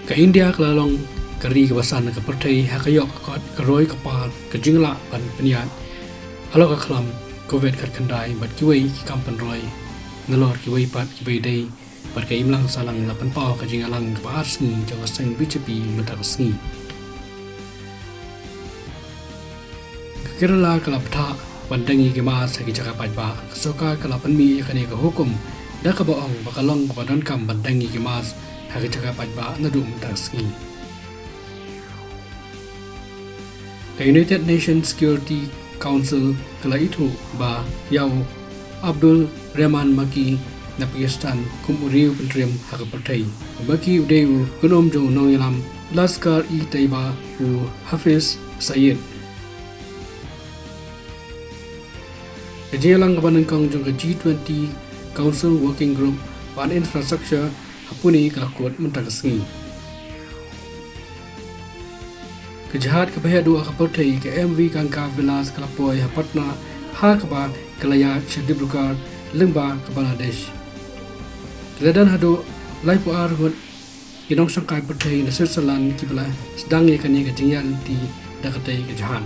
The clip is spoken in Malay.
Ke India kelalong keri kebasan ke pertai hakayok akot keroi kapal ke jingla ban peniat halo ke kelam covid kat kendai bat kiwei ki kampan roi ngelor kiwei pat kiwei dei bat ke imlang salang lapan pau ke jingalang ke paat sengi jawa seng BJP mentak sengi ke Kerala kelap tak bandangi ke mas hagi jaga pajba kesoka kelapan mi yakani ke hukum dah ke bohong bakalong ke badan kam bandangi ke mas hagi jaga pajba nadu mentak sengi. The United Nations Security Council kala itu ba yau Abdul Rahman Maki na Pakistan kumuriu pentrim hak partai baki udeu kunom jo nongilam Laskar-e-Taiba u Hafiz Said kejelang kabanan kong jong G20 Council Working Group on Infrastructure hapuni kalakut mentakasngi kejahat kebaya dua kaportai ke MV Kangka Vilas Kalapoi Hapatna Hakaba Kelaya Chedibrukar Lemba ke Bangladesh. Keledan hadu laipu arhut inong sangkai portai nasir salan kibla sedang yakani kejingan di dakatai kejahat.